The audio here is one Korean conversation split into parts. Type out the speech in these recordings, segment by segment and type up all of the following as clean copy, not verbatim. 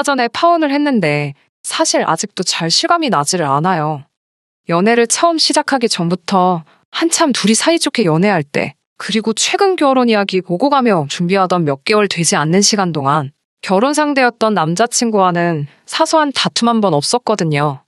전에 파혼을 했는데 사실 아직도 잘 실감이 나지를 않아요. 연애를 처음 시작하기 전부터 한참 둘이 사이좋게 연애할 때, 그리고 최근 결혼 이야기 보고 가며 준비하던 몇 개월 되지 않는 시간 동안 결혼 상대였던 남자친구와는 사소한 다툼 한 번 없었거든요.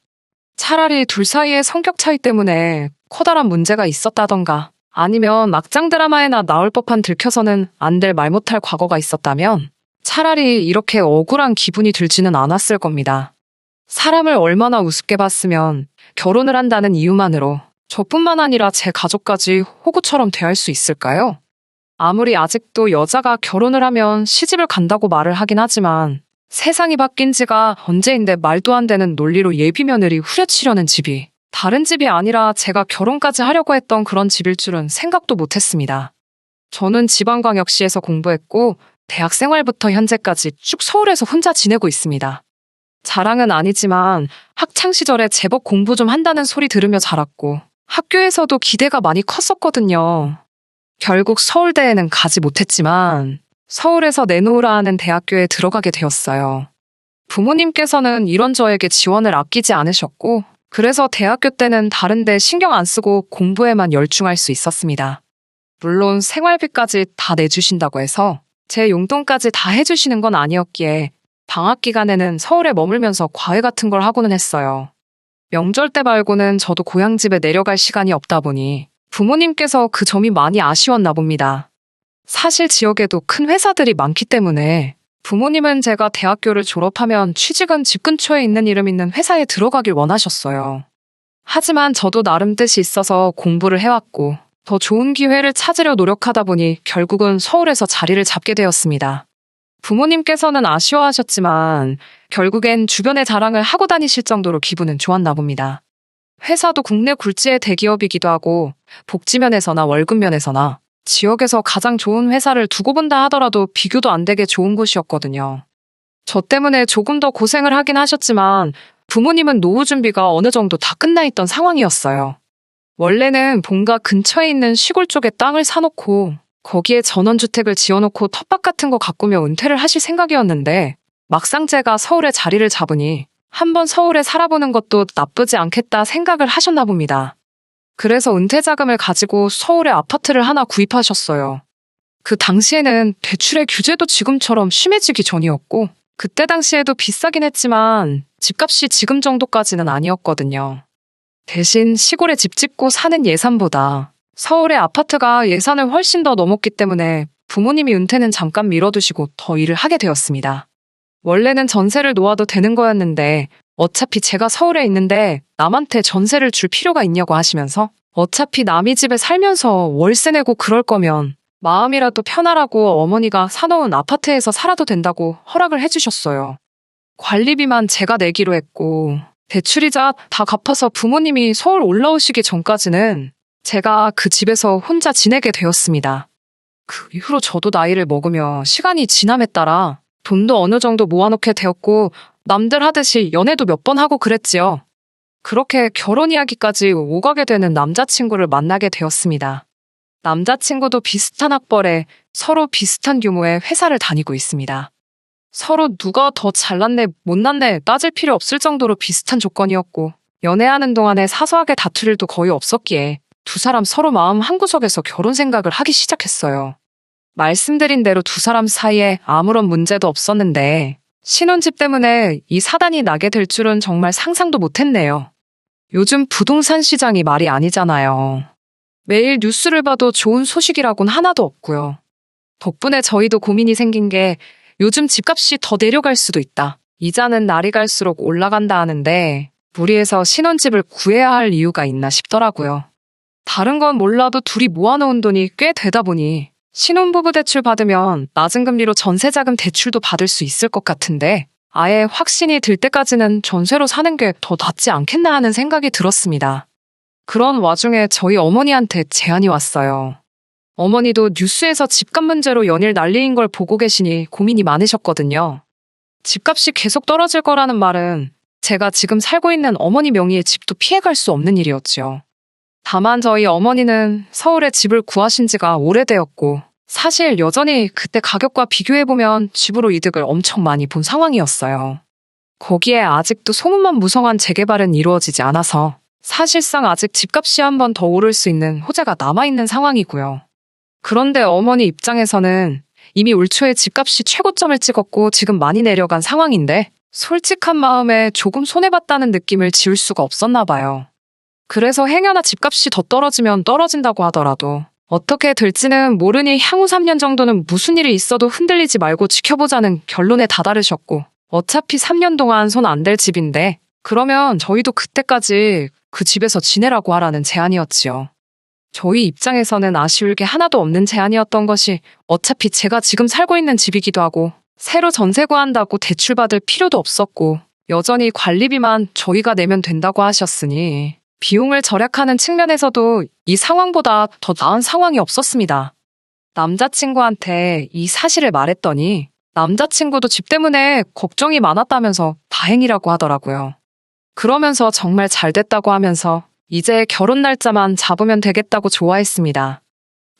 차라리 둘 사이의 성격 차이 때문에 커다란 문제가 있었다던가 아니면 막장 드라마에나 나올 법한 들켜서는 안 될 말 못할 과거가 있었다면 차라리 이렇게 억울한 기분이 들지는 않았을 겁니다. 사람을 얼마나 우습게 봤으면 결혼을 한다는 이유만으로 저뿐만 아니라 제 가족까지 호구처럼 대할 수 있을까요? 아무리 아직도 여자가 결혼을 하면 시집을 간다고 말을 하긴 하지만 세상이 바뀐 지가 언제인데 말도 안 되는 논리로 예비 며느리 후려치려는 집이 다른 집이 아니라 제가 결혼까지 하려고 했던 그런 집일 줄은 생각도 못했습니다. 저는 지방광역시에서 공부했고 대학 생활부터 현재까지 쭉 서울에서 혼자 지내고 있습니다. 자랑은 아니지만 학창시절에 제법 공부 좀 한다는 소리 들으며 자랐고 학교에서도 기대가 많이 컸었거든요. 결국 서울대에는 가지 못했지만 서울에서 내놓으라 하는 대학교에 들어가게 되었어요. 부모님께서는 이런 저에게 지원을 아끼지 않으셨고 그래서 대학교 때는 다른 데 신경 안 쓰고 공부에만 열중할 수 있었습니다. 물론 생활비까지 다 내주신다고 해서 제 용돈까지 다 해주시는 건 아니었기에 방학 기간에는 서울에 머물면서 과외 같은 걸 하고는 했어요. 명절 때 말고는 저도 고향집에 내려갈 시간이 없다 보니 부모님께서 그 점이 많이 아쉬웠나 봅니다. 사실 지역에도 큰 회사들이 많기 때문에 부모님은 제가 대학교를 졸업하면 취직은 집 근처에 있는 이름 있는 회사에 들어가길 원하셨어요. 하지만 저도 나름 뜻이 있어서 공부를 해왔고 더 좋은 기회를 찾으려 노력하다 보니 결국은 서울에서 자리를 잡게 되었습니다. 부모님께서는 아쉬워하셨지만 결국엔 주변에 자랑을 하고 다니실 정도로 기분은 좋았나 봅니다. 회사도 국내 굴지의 대기업이기도 하고 복지면에서나 월급면에서나 지역에서 가장 좋은 회사를 두고 본다 하더라도 비교도 안 되게 좋은 곳이었거든요. 저 때문에 조금 더 고생을 하긴 하셨지만 부모님은 노후 준비가 어느 정도 다 끝나 있던 상황이었어요. 원래는 본가 근처에 있는 시골 쪽에 땅을 사놓고 거기에 전원주택을 지어놓고 텃밭 같은 거 가꾸며 은퇴를 하실 생각이었는데 막상 제가 서울에 자리를 잡으니 한번 서울에 살아보는 것도 나쁘지 않겠다 생각을 하셨나 봅니다. 그래서 은퇴 자금을 가지고 서울에 아파트를 하나 구입하셨어요. 그 당시에는 대출의 규제도 지금처럼 심해지기 전이었고 그때 당시에도 비싸긴 했지만 집값이 지금 정도까지는 아니었거든요. 대신 시골에 집 짓고 사는 예산보다 서울의 아파트가 예산을 훨씬 더 넘었기 때문에 부모님이 은퇴는 잠깐 미뤄두시고 더 일을 하게 되었습니다. 원래는 전세를 놓아도 되는 거였는데 어차피 제가 서울에 있는데 남한테 전세를 줄 필요가 있냐고 하시면서 어차피 남의 집에 살면서 월세 내고 그럴 거면 마음이라도 편하라고 어머니가 사놓은 아파트에서 살아도 된다고 허락을 해주셨어요. 관리비만 제가 내기로 했고 대출이자 다 갚아서 부모님이 서울 올라오시기 전까지는 제가 그 집에서 혼자 지내게 되었습니다. 그 이후로 저도 나이를 먹으며 시간이 지남에 따라 돈도 어느 정도 모아놓게 되었고 남들 하듯이 연애도 몇 번 하고 그랬지요. 그렇게 결혼 이야기까지 오가게 되는 남자친구를 만나게 되었습니다. 남자친구도 비슷한 학벌에 서로 비슷한 규모의 회사를 다니고 있습니다. 서로 누가 더 잘났네 못났네 따질 필요 없을 정도로 비슷한 조건이었고 연애하는 동안에 사소하게 다툴 일도 거의 없었기에 두 사람 서로 마음 한구석에서 결혼 생각을 하기 시작했어요. 말씀드린 대로 두 사람 사이에 아무런 문제도 없었는데 신혼집 때문에 이 사단이 나게 될 줄은 정말 상상도 못했네요. 요즘 부동산 시장이 말이 아니잖아요. 매일 뉴스를 봐도 좋은 소식이라곤 하나도 없고요. 덕분에 저희도 고민이 생긴 게 요즘 집값이 더 내려갈 수도 있다. 이자는 날이 갈수록 올라간다 하는데 무리해서 신혼집을 구해야 할 이유가 있나 싶더라고요. 다른 건 몰라도 둘이 모아놓은 돈이 꽤 되다 보니 신혼부부 대출 받으면 낮은 금리로 전세자금 대출도 받을 수 있을 것 같은데 아예 확신이 들 때까지는 전세로 사는 게 더 낫지 않겠나 하는 생각이 들었습니다. 그런 와중에 저희 어머니한테 제안이 왔어요. 어머니도 뉴스에서 집값 문제로 연일 난리인 걸 보고 계시니 고민이 많으셨거든요. 집값이 계속 떨어질 거라는 말은 제가 지금 살고 있는 어머니 명의의 집도 피해갈 수 없는 일이었죠. 다만 저희 어머니는 서울에 집을 구하신 지가 오래되었고 사실 여전히 그때 가격과 비교해보면 집으로 이득을 엄청 많이 본 상황이었어요. 거기에 아직도 소문만 무성한 재개발은 이루어지지 않아서 사실상 아직 집값이 한 번 더 오를 수 있는 호재가 남아있는 상황이고요. 그런데 어머니 입장에서는 이미 올 초에 집값이 최고점을 찍었고 지금 많이 내려간 상황인데 솔직한 마음에 조금 손해봤다는 느낌을 지울 수가 없었나 봐요. 그래서 행여나 집값이 더 떨어지면 떨어진다고 하더라도 어떻게 될지는 모르니 향후 3년 정도는 무슨 일이 있어도 흔들리지 말고 지켜보자는 결론에 다다르셨고 어차피 3년 동안 손 안 댈 집인데 그러면 저희도 그때까지 그 집에서 지내라고 하라는 제안이었지요. 저희 입장에서는 아쉬울 게 하나도 없는 제안이었던 것이 어차피 제가 지금 살고 있는 집이기도 하고 새로 전세 구한다고 대출받을 필요도 없었고 여전히 관리비만 저희가 내면 된다고 하셨으니 비용을 절약하는 측면에서도 이 상황보다 더 나은 상황이 없었습니다. 남자친구한테 이 사실을 말했더니 남자친구도 집 때문에 걱정이 많았다면서 다행이라고 하더라고요. 그러면서 정말 잘 됐다고 하면서 이제 결혼 날짜만 잡으면 되겠다고 좋아했습니다.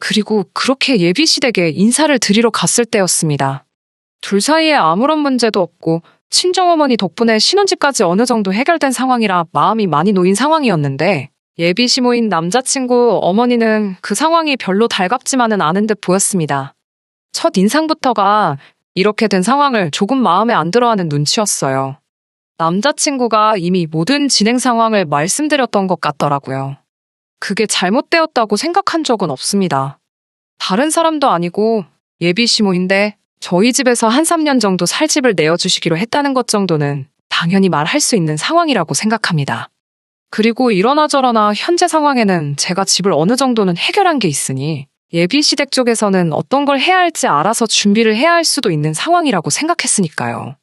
그리고 그렇게 예비시댁에 인사를 드리러 갔을 때였습니다. 둘 사이에 아무런 문제도 없고 친정어머니 덕분에 신혼집까지 어느 정도 해결된 상황이라 마음이 많이 놓인 상황이었는데 예비시모인 남자친구 어머니는 그 상황이 별로 달갑지만은 않은 듯 보였습니다. 첫 인상부터가 이렇게 된 상황을 조금 마음에 안 들어하는 눈치였어요. 남자친구가 이미 모든 진행 상황을 말씀드렸던 것 같더라고요. 그게 잘못되었다고 생각한 적은 없습니다. 다른 사람도 아니고 예비시모인데 저희 집에서 한 3년 정도 살 집을 내어주시기로 했다는 것 정도는 당연히 말할 수 있는 상황이라고 생각합니다. 그리고 이러나 저러나 현재 상황에는 제가 집을 어느 정도는 해결한 게 있으니 예비시댁 쪽에서는 어떤 걸 해야 할지 알아서 준비를 해야 할 수도 있는 상황이라고 생각했으니까요.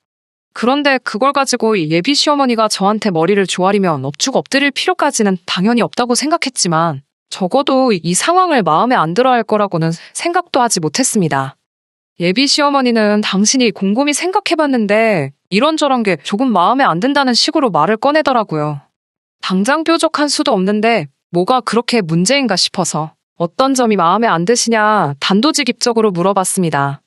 그런데 그걸 가지고 이 예비 시어머니가 저한테 머리를 조아리면 엎죽 엎드릴 필요까지는 당연히 없다고 생각했지만 적어도 이 상황을 마음에 안 들어 할 거라고는 생각도 하지 못했습니다. 예비 시어머니는 당신이 곰곰이 생각해봤는데 이런저런 게 조금 마음에 안 든다는 식으로 말을 꺼내더라고요. 당장 뾰족한 수도 없는데 뭐가 그렇게 문제인가 싶어서 어떤 점이 마음에 안 드시냐 단도직입적으로 물어봤습니다.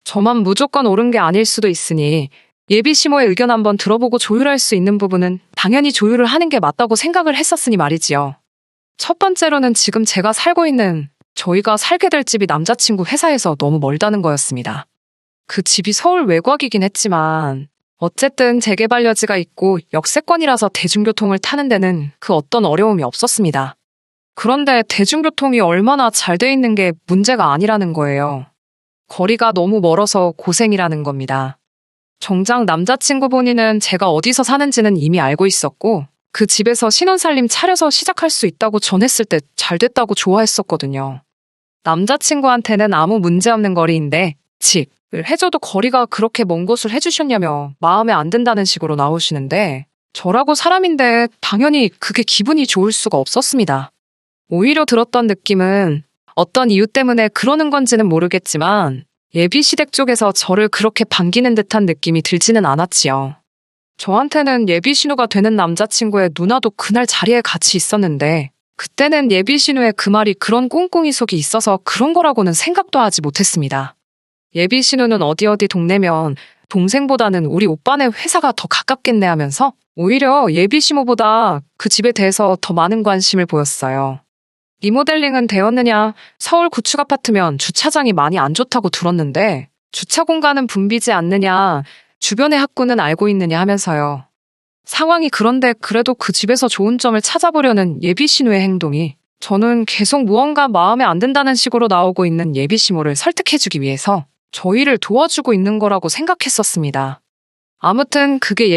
저만 무조건 옳은 게 아닐 수도 있으니 예비 시모의 의견 한번 들어보고 조율할 수 있는 부분은 당연히 조율을 하는 게 맞다고 생각을 했었으니 말이지요. 첫 번째로는 지금 제가 살고 있는 저희가 살게 될 집이 남자친구 회사에서 너무 멀다는 거였습니다. 그 집이 서울 외곽이긴 했지만 어쨌든 재개발 여지가 있고 역세권이라서 대중교통을 타는 데는 그 어떤 어려움이 없었습니다. 그런데 대중교통이 얼마나 잘 돼 있는 게 문제가 아니라는 거예요. 거리가 너무 멀어서 고생이라는 겁니다. 정작 남자친구 본인은 제가 어디서 사는지는 이미 알고 있었고 그 집에서 신혼살림 차려서 시작할 수 있다고 전했을 때 잘 됐다고 좋아했었거든요. 남자친구한테는 아무 문제 없는 거리인데 집을 해줘도 거리가 그렇게 먼 곳을 해주셨냐며 마음에 안 든다는 식으로 나오시는데 저라고 사람인데 당연히 그게 기분이 좋을 수가 없었습니다. 오히려 들었던 느낌은 어떤 이유 때문에 그러는 건지는 모르겠지만 예비시댁 쪽에서 저를 그렇게 반기는 듯한 느낌이 들지는 않았지요. 저한테는 예비신우가 되는 남자친구의 누나도 그날 자리에 같이 있었는데 그때는 예비신우의 그 말이 그런 꿍꿍이 속이 있어서 그런 거라고는 생각도 하지 못했습니다. 예비신우는 어디 동네면 동생보다는 우리 오빠네 회사가 더 가깝겠네 하면서 오히려 예비시모보다 그 집에 대해서 더 많은 관심을 보였어요. 리모델링은 되었느냐, 서울 구축 아파트면 주차장이 많이 안 좋다고 들었는데 주차 공간은 붐비지 않느냐, 주변의 학구는 알고 있느냐 하면서요. 상황이 그런데 그래도 그 집에서 좋은 점을 찾아보려는 예비신우의 행동이 저는 계속 무언가 마음에 안 든다는 식으로 나오고 있는 예비시모를 설득해주기 위해서 저희를 도와주고 있는 거라고 생각했었습니다. 아무튼 그게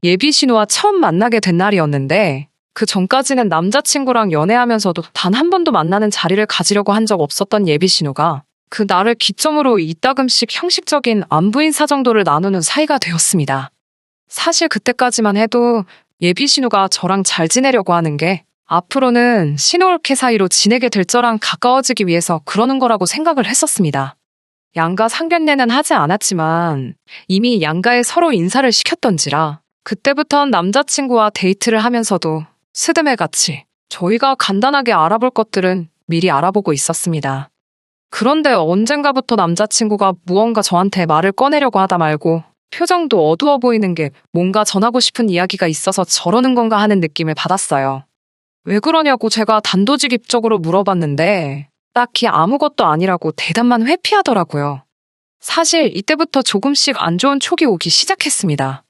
예비신우와 처음 만나게 된 날이었는데 그 전까지는 남자친구랑 연애하면서도 단 한 번도 만나는 자리를 가지려고 한 적 없었던 예비신우가 그 날을 기점으로 이따금씩 형식적인 안부인사 정도를 나누는 사이가 되었습니다. 사실 그때까지만 해도 예비신우가 저랑 잘 지내려고 하는 게 앞으로는 신우올케 사이로 지내게 될 저랑 가까워지기 위해서 그러는 거라고 생각을 했었습니다. 양가 상견례는 하지 않았지만 이미 양가에 서로 인사를 시켰던지라 그때부턴 남자친구와 데이트를 하면서도 스드메 같이 저희가 간단하게 알아볼 것들은 미리 알아보고 있었습니다. 그런데 언젠가부터 남자친구가 무언가 저한테 말을 꺼내려고 하다 말고 표정도 어두워 보이는 게 뭔가 전하고 싶은 이야기가 있어서 저러는 건가 하는 느낌을 받았어요. 왜 그러냐고 제가 단도직입적으로 물어봤는데 딱히 아무것도 아니라고 대답만 회피하더라고요. 사실 이때부터 조금씩 안 좋은 촉이 오기 시작했습니다.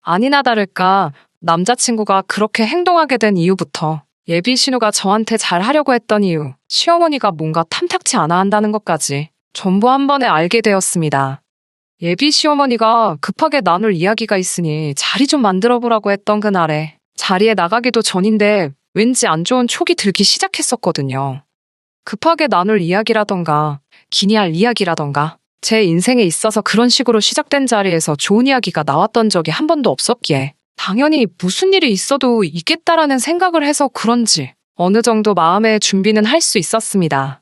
아니나 다를까 남자친구가 그렇게 행동하게 된 이후부터 예비 신우가 저한테 잘하려고 했던 이유, 시어머니가 뭔가 탐탁치 않아 한다는 것까지 전부 한 번에 알게 되었습니다. 예비 시어머니가 급하게 나눌 이야기가 있으니 자리 좀 만들어 보라고 했던 그날에 자리에 나가기도 전인데 왠지 안 좋은 촉이 들기 시작했었거든요. 급하게 나눌 이야기라던가 기니 할 이야기라던가 제 인생에 있어서 그런 식으로 시작된 자리에서 좋은 이야기가 나왔던 적이 한 번도 없었기에 당연히 무슨 일이 있어도 있겠다라는 생각을 해서 그런지 어느 정도 마음의 준비는 할 수 있었습니다.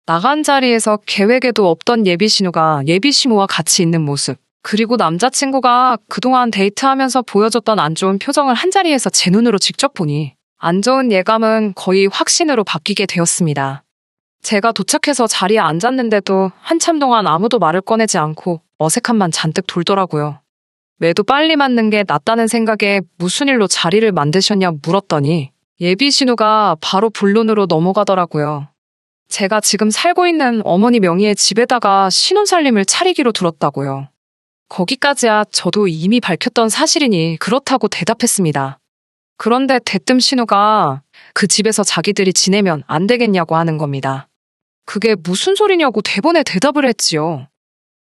나간 자리에서 계획에도 없던 예비 신우가 예비 시모와 같이 있는 모습, 그리고 남자친구가 그동안 데이트하면서 보여줬던 안 좋은 표정을 한자리에서 제 눈으로 직접 보니 안 좋은 예감은 거의 확신으로 바뀌게 되었습니다. 제가 도착해서 자리에 앉았는데도 한참 동안 아무도 말을 꺼내지 않고 어색함만 잔뜩 돌더라고요. 매도 빨리 맞는 게 낫다는 생각에 무슨 일로 자리를 만드셨냐 물었더니 예비 신우가 바로 본론으로 넘어가더라고요. 제가 지금 살고 있는 어머니 명의의 집에다가 신혼살림을 차리기로 들었다고요. 거기까지야 저도 이미 밝혔던 사실이니 그렇다고 대답했습니다. 그런데 대뜸 신우가 그 집에서 자기들이 지내면 안 되겠냐고 하는 겁니다. 그게 무슨 소리냐고 대본에 대답을 했지요.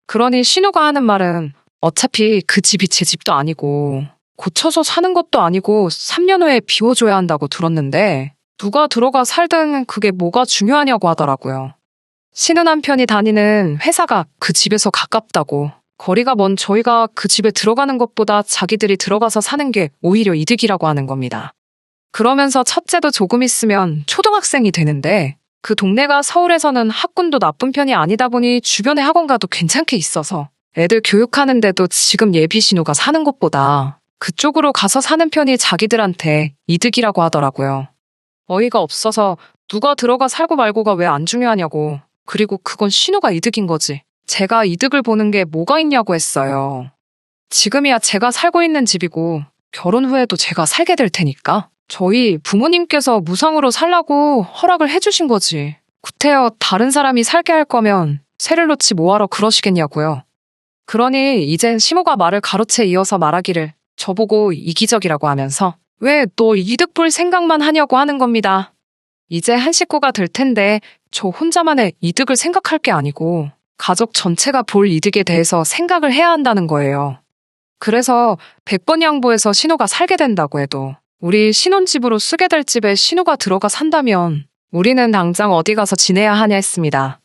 그러니 신우가 하는 말은 어차피 그 집이 제 집도 아니고 고쳐서 사는 것도 아니고 3년 후에 비워줘야 한다고 들었는데 누가 들어가 살든 그게 뭐가 중요하냐고 하더라고요. 신우 남편이 다니는 회사가 그 집에서 가깝다고, 거리가 먼 저희가 그 집에 들어가는 것보다 자기들이 들어가서 사는 게 오히려 이득이라고 하는 겁니다. 그러면서 첫째도 조금 있으면 초등학생이 되는데 그 동네가 서울에서는 학군도 나쁜 편이 아니다 보니 주변에 학원가도 괜찮게 있어서 애들 교육하는데도 지금 예비 신우가 사는 곳보다 그쪽으로 가서 사는 편이 자기들한테 이득이라고 하더라고요. 어이가 없어서 누가 들어가 살고 말고가 왜 안 중요하냐고, 그리고 그건 신우가 이득인 거지 제가 이득을 보는 게 뭐가 있냐고 했어요. 지금이야 제가 살고 있는 집이고 결혼 후에도 제가 살게 될 테니까 저희 부모님께서 무상으로 살라고 허락을 해주신 거지 구태여 다른 사람이 살게 할 거면 새를 놓지 뭐하러 그러시겠냐고요. 그러니 이젠 시모가 말을 가로채 이어서 말하기를 저보고 이기적이라고 하면서 왜 너 이득 볼 생각만 하냐고 하는 겁니다. 이제 한 식구가 될 텐데 저 혼자만의 이득을 생각할 게 아니고 가족 전체가 볼 이득에 대해서 생각을 해야 한다는 거예요. 그래서 100번 양보해서 신우가 살게 된다고 해도 우리 신혼집으로 쓰게 될 집에 신우가 들어가 산다면 우리는 당장 어디 가서 지내야 하냐 했습니다.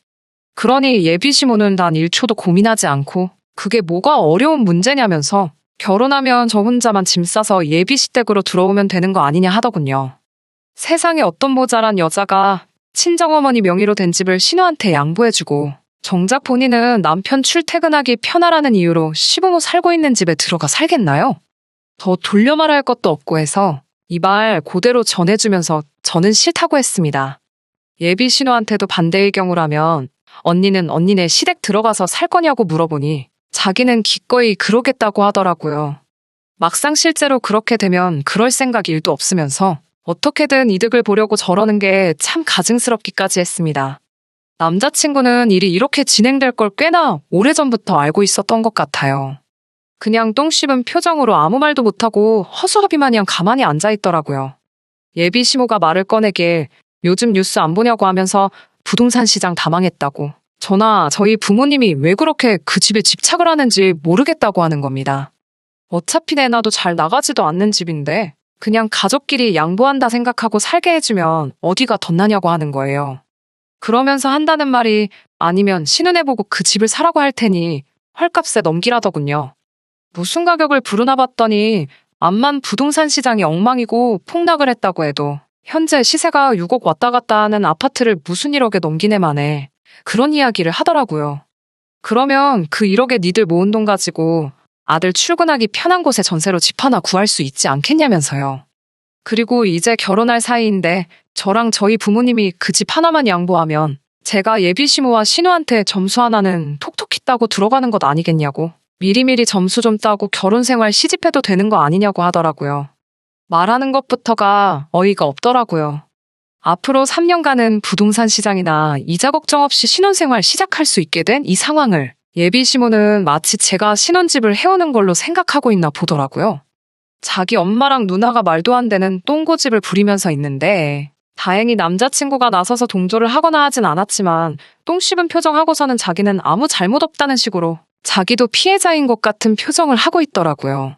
그러니 예비 시모는 단 1초도 고민하지 않고 그게 뭐가 어려운 문제냐면서 결혼하면 저 혼자만 짐 싸서 예비 시댁으로 들어오면 되는 거 아니냐 하더군요. 세상에 어떤 모자란 여자가 친정어머니 명의로 된 집을 신우한테 양보해주고 정작 본인은 남편 출퇴근하기 편하라는 이유로 시부모 살고 있는 집에 들어가 살겠나요? 더 돌려 말할 것도 없고 해서 이 말 그대로 전해주면서 저는 싫다고 했습니다. 예비 신우한테도 반대의 경우라면 언니는 언니네 시댁 들어가서 살 거냐고 물어보니 자기는 기꺼이 그러겠다고 하더라고요. 막상 실제로 그렇게 되면 그럴 생각 1도 없으면서 어떻게든 이득을 보려고 저러는 게 참 가증스럽기까지 했습니다. 남자친구는 일이 이렇게 진행될 걸 꽤나 오래전부터 알고 있었던 것 같아요. 그냥 똥 씹은 표정으로 아무 말도 못하고 허수아비 마냥 가만히 앉아있더라고요. 예비 시모가 말을 꺼내길 요즘 뉴스 안 보냐고 하면서 부동산 시장 다 망했다고, 저나 저희 부모님이 왜 그렇게 그 집에 집착을 하는지 모르겠다고 하는 겁니다. 어차피 내놔도 잘 나가지도 않는 집인데 그냥 가족끼리 양보한다 생각하고 살게 해주면 어디가 덧나냐고 하는 거예요. 그러면서 한다는 말이 아니면 신은혜 보고 그 집을 사라고 할 테니 헐값에 넘기라더군요. 무슨 가격을 부르나 봤더니 암만 부동산 시장이 엉망이고 폭락을 했다고 해도 현재 시세가 6억 왔다 갔다 하는 아파트를 무슨 1억에 넘기네 만에 그런 이야기를 하더라고요. 그러면 그 1억에 니들 모은 돈 가지고 아들 출근하기 편한 곳에 전세로 집 하나 구할 수 있지 않겠냐면서요. 그리고 이제 결혼할 사이인데 저랑 저희 부모님이 그 집 하나만 양보하면 제가 예비시모와 신우한테 점수 하나는 톡톡히 따고 들어가는 것 아니겠냐고. 미리미리 점수 좀 따고 결혼생활 시집해도 되는 거 아니냐고 하더라고요. 말하는 것부터가 어이가 없더라고요. 앞으로 3년간은 부동산 시장이나 이자 걱정 없이 신혼생활 시작할 수 있게 된 이 상황을 예비시모는 마치 제가 신혼집을 해오는 걸로 생각하고 있나 보더라고요. 자기 엄마랑 누나가 말도 안 되는 똥고집을 부리면서 있는데 다행히 남자친구가 나서서 동조를 하거나 하진 않았지만 똥 씹은 표정하고서는 자기는 아무 잘못 없다는 식으로 자기도 피해자인 것 같은 표정을 하고 있더라고요.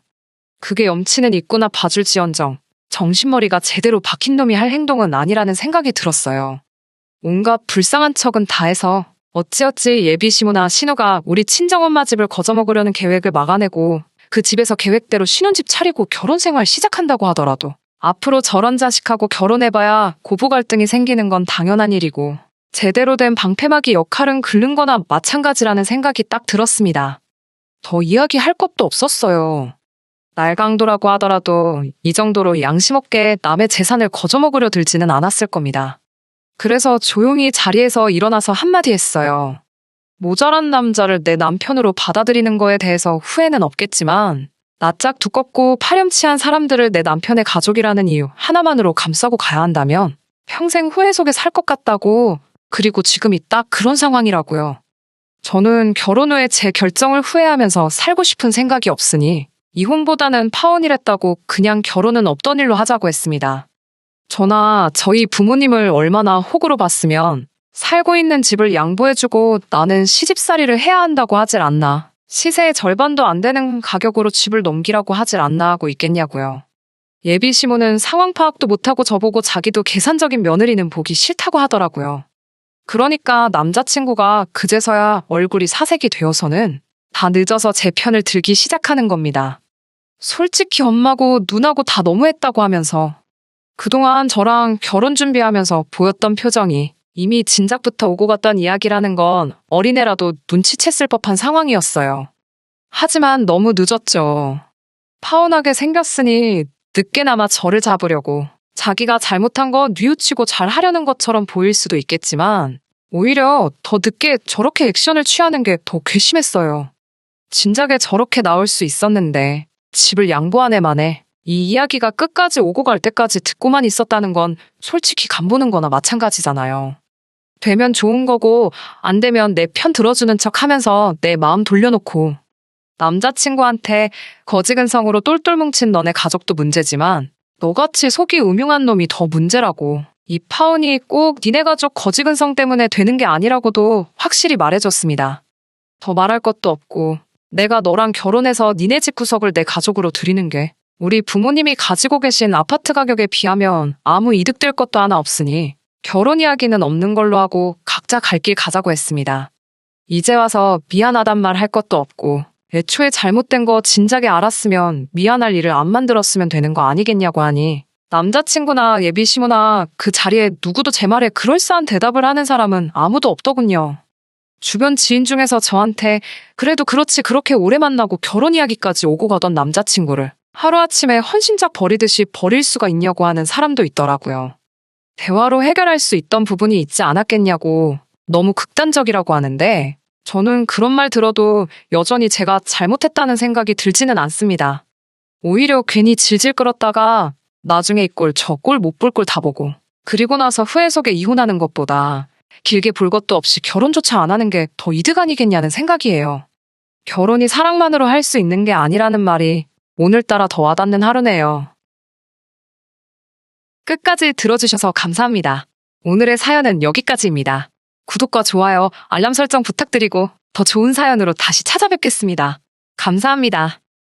그게 염치는 있구나 봐줄지언정 정신머리가 제대로 박힌 놈이 할 행동은 아니라는 생각이 들었어요. 온갖 불쌍한 척은 다 해서 어찌어찌 예비시모나 신우가 우리 친정엄마 집을 거저먹으려는 계획을 막아내고 그 집에서 계획대로 신혼집 차리고 결혼생활 시작한다고 하더라도 앞으로 저런 자식하고 결혼해봐야 고부 갈등이 생기는 건 당연한 일이고 제대로 된 방패막이 역할은 긁는 거나 마찬가지라는 생각이 딱 들었습니다. 더 이야기할 것도 없었어요. 날강도라고 하더라도 이 정도로 양심 없게 남의 재산을 거저먹으려 들지는 않았을 겁니다. 그래서 조용히 자리에서 일어나서 한마디 했어요. 모자란 남자를 내 남편으로 받아들이는 거에 대해서 후회는 없겠지만 낯짝 두껍고 파렴치한 사람들을 내 남편의 가족이라는 이유 하나만으로 감싸고 가야 한다면 평생 후회 속에 살 것 같다고. 그리고 지금이 딱 그런 상황이라고요. 저는 결혼 후에 제 결정을 후회하면서 살고 싶은 생각이 없으니 이혼보다는 파혼이랬다고 그냥 결혼은 없던 일로 하자고 했습니다. 저나 저희 부모님을 얼마나 호구로 봤으면 살고 있는 집을 양보해주고 나는 시집살이를 해야 한다고 하질 않나. 시세의 절반도 안 되는 가격으로 집을 넘기라고 하질 않나 하고 있겠냐고요. 예비시모는 상황 파악도 못하고 저보고 자기도 계산적인 며느리는 보기 싫다고 하더라고요. 그러니까 남자친구가 그제서야 얼굴이 사색이 되어서는 다 늦어서 제 편을 들기 시작하는 겁니다. 솔직히 엄마고 누나고 다 너무했다고 하면서 그동안 저랑 결혼 준비하면서 보였던 표정이 이미 진작부터 오고 갔던 이야기라는 건 어린애라도 눈치챘을 법한 상황이었어요. 하지만 너무 늦었죠. 파혼하게 생겼으니 늦게나마 저를 잡으려고 자기가 잘못한 거 뉘우치고 잘하려는 것처럼 보일 수도 있겠지만 오히려 더 늦게 저렇게 액션을 취하는 게 더 괘씸했어요. 진작에 저렇게 나올 수 있었는데 집을 양보한 애만에 이 이야기가 끝까지 오고 갈 때까지 듣고만 있었다는 건 솔직히 간보는 거나 마찬가지잖아요. 되면 좋은 거고 안 되면 내 편 들어주는 척 하면서 내 마음 돌려놓고 남자친구한테 거지근성으로 똘똘 뭉친 너네 가족도 문제지만 너같이 속이 음흉한 놈이 더 문제라고. 이 파혼이 꼭 니네 가족 거지근성 때문에 되는 게 아니라고도 확실히 말해줬습니다. 더 말할 것도 없고 내가 너랑 결혼해서 니네 집 구석을 내 가족으로 들이는 게 우리 부모님이 가지고 계신 아파트 가격에 비하면 아무 이득될 것도 하나 없으니 결혼 이야기는 없는 걸로 하고 각자 갈 길 가자고 했습니다. 이제 와서 미안하단 말 할 것도 없고 애초에 잘못된 거 진작에 알았으면 미안할 일을 안 만들었으면 되는 거 아니겠냐고 하니 남자친구나 예비시모나 그 자리에 누구도 제 말에 그럴싸한 대답을 하는 사람은 아무도 없더군요. 주변 지인 중에서 저한테 그래도 그렇지 그렇게 오래 만나고 결혼 이야기까지 오고 가던 남자친구를 하루아침에 헌신작 버리듯이 버릴 수가 있냐고 하는 사람도 있더라고요. 대화로 해결할 수 있던 부분이 있지 않았겠냐고 너무 극단적이라고 하는데 저는 그런 말 들어도 여전히 제가 잘못했다는 생각이 들지는 않습니다. 오히려 괜히 질질 끌었다가 나중에 이 꼴 저 꼴 못 볼 꼴 다 보고 그리고 나서 후회 속에 이혼하는 것보다 길게 볼 것도 없이 결혼조차 안 하는 게 더 이득 아니겠냐는 생각이에요. 결혼이 사랑만으로 할 수 있는 게 아니라는 말이 오늘따라 더 와닿는 하루네요. 끝까지 들어주셔서 감사합니다. 오늘의 사연은 여기까지입니다. 구독과 좋아요, 알람 설정 부탁드리고 더 좋은 사연으로 다시 찾아뵙겠습니다. 감사합니다.